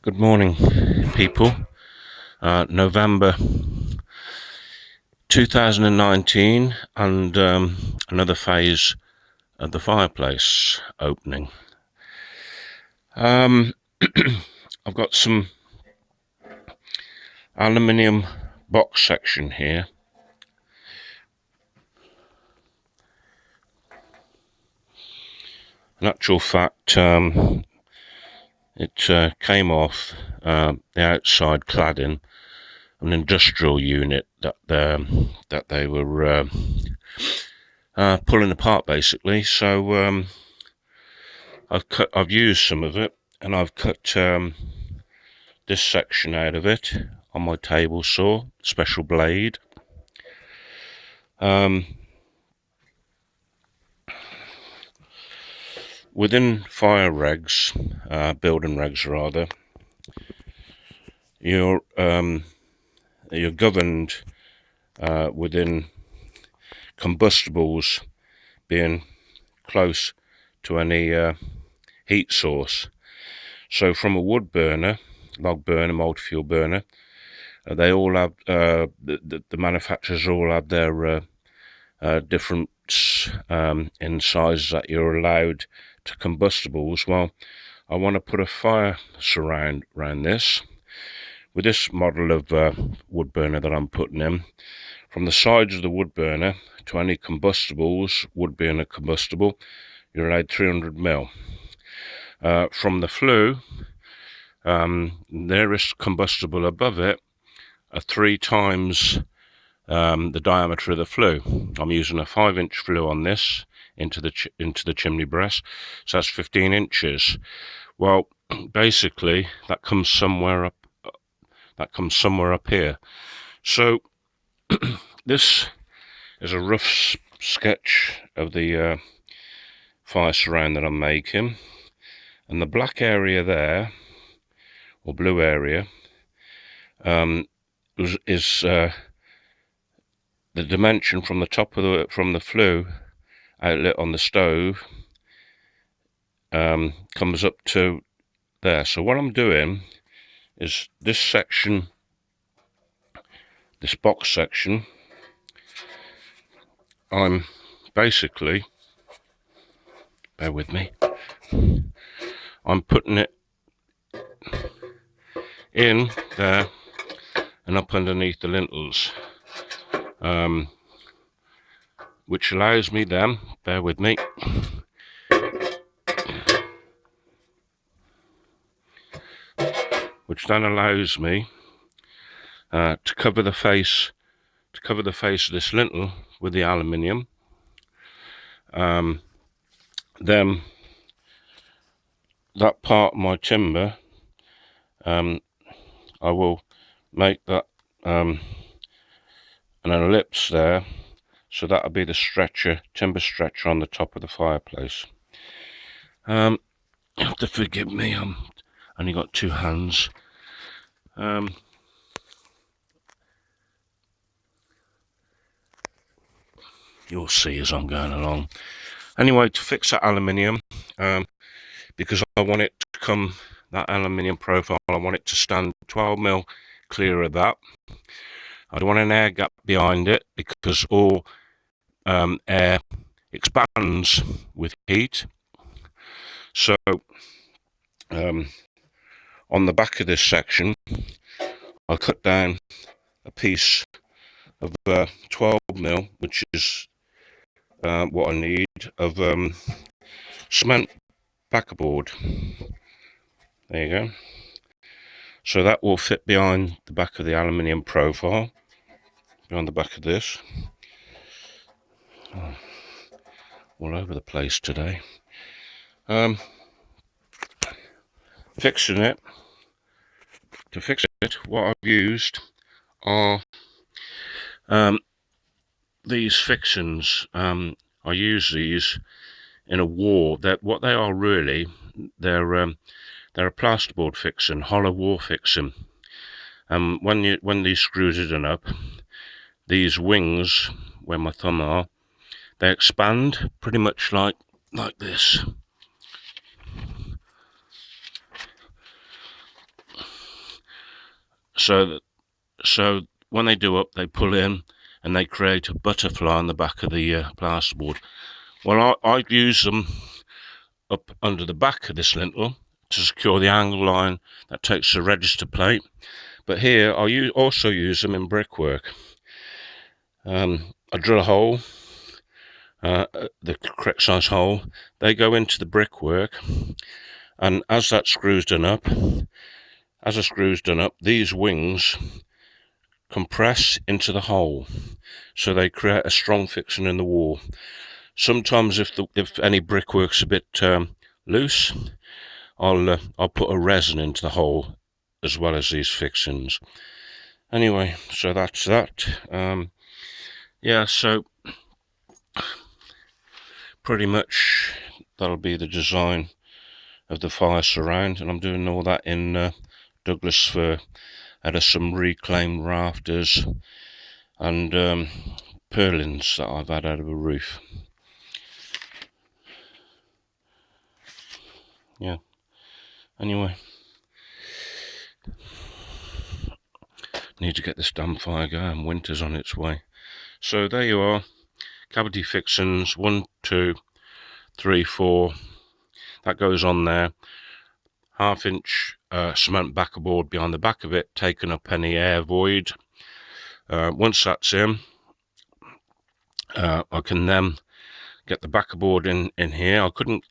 Good morning, people. November 2019, and another phase of the fireplace opening. I've got some aluminium box section here. In actual fact, it came off the outside cladding, an industrial unit that they were pulling apart, basically. So I've used some of it, and I've cut this section out of it on my table saw, special blade. Within fire regs, building regs rather, you're governed within combustables being close to any heat source. So from a wood burner, log burner, multi-fuel burner, they all have the manufacturers all have their different in sizes that you're allowed to combustables. Well, I want to put a fire surround around this with this model of wood burner that I'm putting in. From the sides of the wood burner to any combustables, wood burner combustible, you're allowed 300 mil. From the flue, nearest combustible above it are 3 times the diameter of the flue. I'm using a 5-inch flue on this into the chimney breast, so that's 15 inches. Well, basically that comes somewhere up here. So this is a rough sketch of the fire surround that I'm making, and the black area there, or blue area, is the dimension from the top of the flue outlet on the stove, comes up to there. So what I'm doing is this section, this box section, I'm basically, bear with me, I'm putting it in there and up underneath the lintels, which allows me then, bear with me, which then allows me to cover the face of this lintel with the aluminium. Then that part of my timber, I will make that an ellipse there, so that'll be the timber stretcher on the top of the fireplace. You have to forgive me, I'm only got 2 hands. You'll see as I'm going along. Anyway, to fix that aluminium, because I want it to come, that aluminium profile, I want it to stand 12 mil clear of that. I don't want an air gap behind it, because all air expands with heat. So on the back of this section, I'll cut down a piece of 12 mil, which is what I need, of cement backboard. There you go. So that will fit behind the back of the aluminium profile, behind the back of this. Oh, all over the place today. Fixing it. To fix it, what I've used are these fixings. I use these in a wall. That what they are really, they're a plasterboard fixing, hollow wall fixing. When these screws are done up, these wings, where my thumb are, they expand pretty much like this. So when they do up, they pull in and they create a butterfly on the back of the plasterboard. Well, I'd use them up under the back of this lintel to secure the angle line that takes the register plate. But here I also use them in brickwork. I drill a hole, the correct size hole. They go into the brickwork, and as the screw's done up, these wings compress into the hole, so they create a strong fixing in the wall. Sometimes if any brickwork's a bit loose, I'll put a resin into the hole as well as these fixings. Anyway, so that's that. Yeah, so pretty much that'll be the design of the fire surround, and I'm doing all that in Douglas fir out of some reclaimed rafters and purlins that I've had out of a roof. Yeah, anyway, need to get this damn fire going. Winter's on its way. So there you are, cavity fixings 1, 2, 3, 4. That goes on there. 1/2 inch cement backerboard behind the back of it, taking up any air void. Once that's in, I can then get the backerboard in here. I couldn't